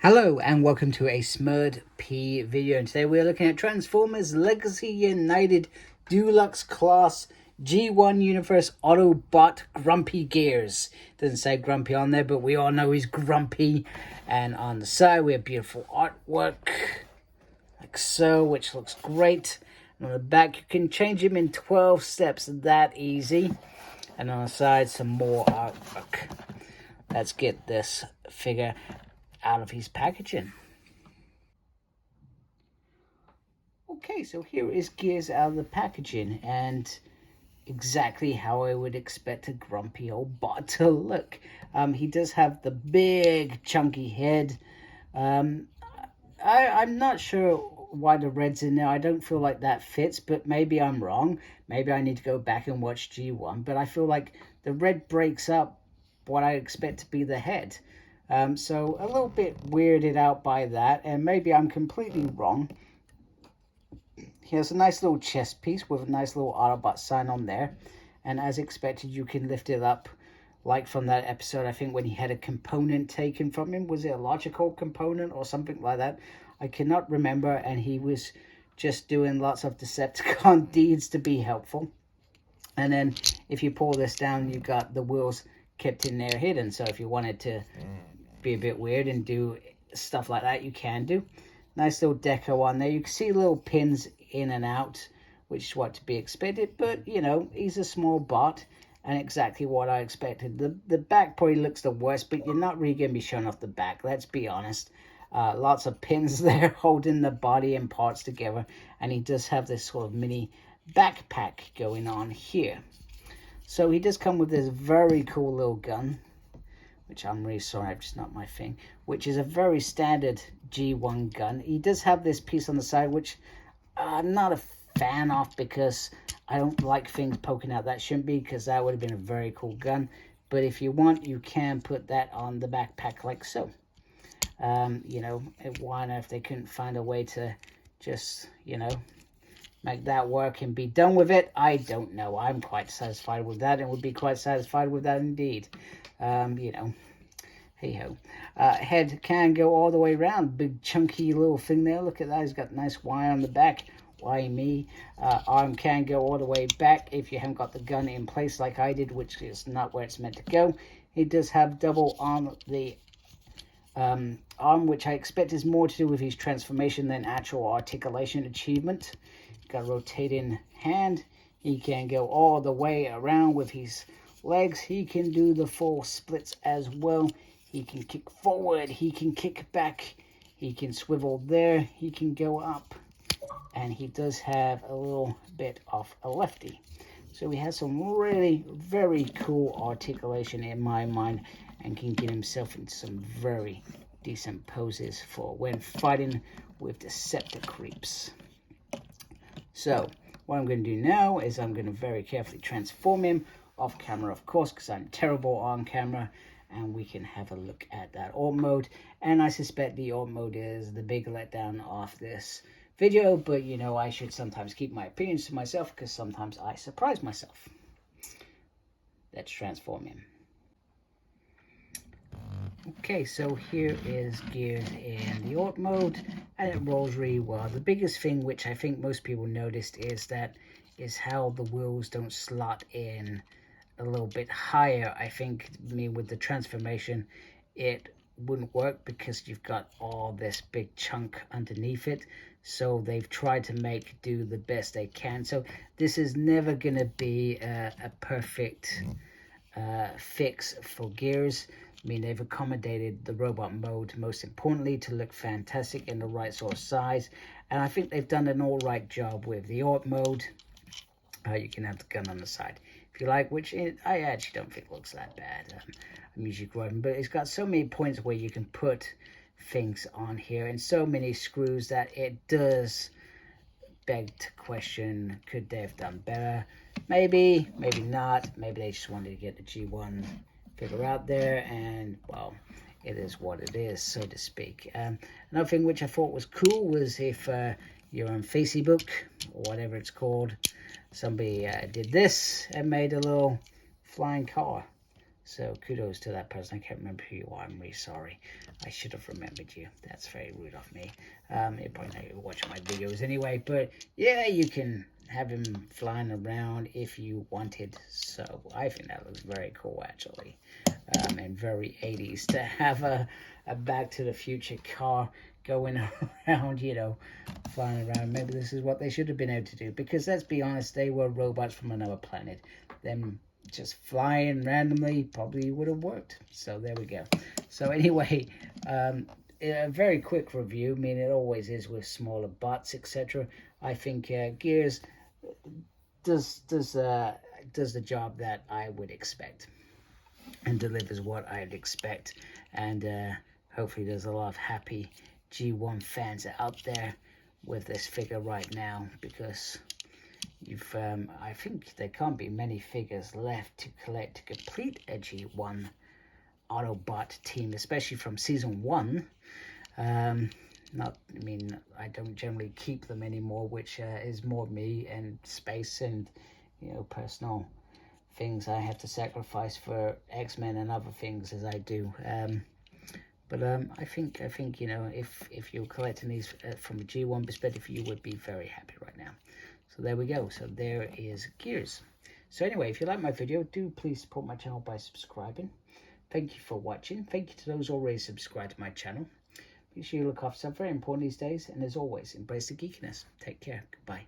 Hello and welcome to a Smurd P video, and today we're looking at Transformers Legacy United Deluxe Class G1 Universe Autobot Grumpy Gears. Doesn't say Grumpy on there, but we all know he's grumpy. And on the side we have beautiful artwork like so, which looks great. And on the back you can change him in 12 steps, that easy. And on the side some more artwork. Let's get this figure out of his packaging. Okay, so here is Gears out of the packaging, and exactly how I would expect a grumpy old bot to look. He does have the big chunky head. I'm not sure why the red's in there. I don't feel like that fits, but maybe I'm wrong. Maybe I need to go back and watch G1, but I feel like the red breaks up what I expect to be the head. So a little bit weirded out by that, and maybe I'm completely wrong. He has a nice little chest piece with a nice little Autobot sign on there, and as expected you can lift it up, like from that episode, I think when he had a component taken from him. Was it a logical component or something like that? I cannot remember, and he was just doing lots of Decepticon deeds to be helpful. And then if you pull this down, you got the wheels kept in there hidden, so if you wanted to be a bit weird and do stuff like that, you can do. Nice little deco on there. You can see little pins in and out, which is what to be expected, but you know, he's a small bot and exactly what I expected. The back probably looks the worst, but you're not really going to be showing off the back, let's be honest. Lots of pins there holding the body and parts together, and he does have this sort of mini backpack going on here. So he does come with this very cool little gun, which I'm really sorry, it's just not my thing, which is a very standard G1 gun. He does have this piece on the side, which I'm not a fan of because I don't like things poking out. That shouldn't be, because that would have been a very cool gun. But if you want, you can put that on the backpack like so. You know, why not if they couldn't find a way to just, you know, make that work and be done with it? I don't know. I'm quite satisfied with that and would be quite satisfied with that indeed. You know, hey-ho. Head can go all the way around. Big chunky little thing there. Look at that. He's got a nice wire on the back. Why me? Arm can go all the way back if you haven't got the gun in place like I did, which is not where it's meant to go. He does have double arm, the arm, which I expect is more to do with his transformation than actual articulation achievement. Got a rotating hand. He can go all the way around with his legs. He can do the full splits as well. He can kick forward. He can kick back. He can swivel there. He can go up. And he does have a little bit of a lefty. So he has some really very cool articulation in my mind, and can get himself into some very decent poses for when fighting with Decepticreeps. So what I'm going to do now is I'm going to very carefully transform him off camera, of course, because I'm terrible on camera, and we can have a look at that alt mode. And I suspect the alt mode is the big letdown of this video, but you know, I should sometimes keep my opinions to myself because sometimes I surprise myself. Let's transform him. Okay, so here is Gears in the alt mode, and it rolls really well. The biggest thing, which I think most people noticed, is how the wheels don't slot in a little bit higher. I think, with the transformation, it wouldn't work because you've got all this big chunk underneath it. So they've tried to do the best they can. So this is never going to be a perfect fix for Gears. I mean, they've accommodated the robot mode, most importantly, to look fantastic in the right sort of size. And I think they've done an all right job with the alt mode. You can have the gun on the side if you like, which I actually don't think looks that bad. I'm usually growing, but it's got so many points where you can put things on here and so many screws that it does beg to question, could they have done better? Maybe, maybe not. Maybe they just wanted to get the G1 figure out there, and well, it is what it is, so to speak. Another thing which I thought was cool was if you're on Facebook or whatever it's called, somebody did this and made a little flying car. So kudos to that person. I can't remember who you are. I'm really sorry. I should have remembered you. That's very rude of me. You're probably not watching my videos anyway. But yeah, you can have him flying around if you wanted. So I think that looks very cool, actually. And very 80s to have a Back to the Future car going around, you know, flying around. Maybe this is what they should have been able to do. Because let's be honest, they were robots from another planet. Them just flying randomly probably would have worked. So there we go. So anyway, a very quick review. I mean, it always is with smaller bots, etc. I think Gears does the job that I would expect and delivers what I'd expect. And hopefully there's a lot of happy G1 fans out there with this figure right now, because you've I think there can't be many figures left to collect to complete a G1 Autobot team, especially from season 1. Not, I mean, I don't generally keep them anymore, which is more me and space and, you know, personal things I have to sacrifice for X-Men and other things as I do. But I think you know, if you're collecting these from a G1 perspective, you would be very happy right now. So there we go. So there is Gears. So anyway, if you like my video, do please support my channel by subscribing. Thank you for watching. Thank you to those already subscribed to my channel. Be sure you look after yourself. Very important these days. And as always, embrace the geekiness. Take care. Goodbye.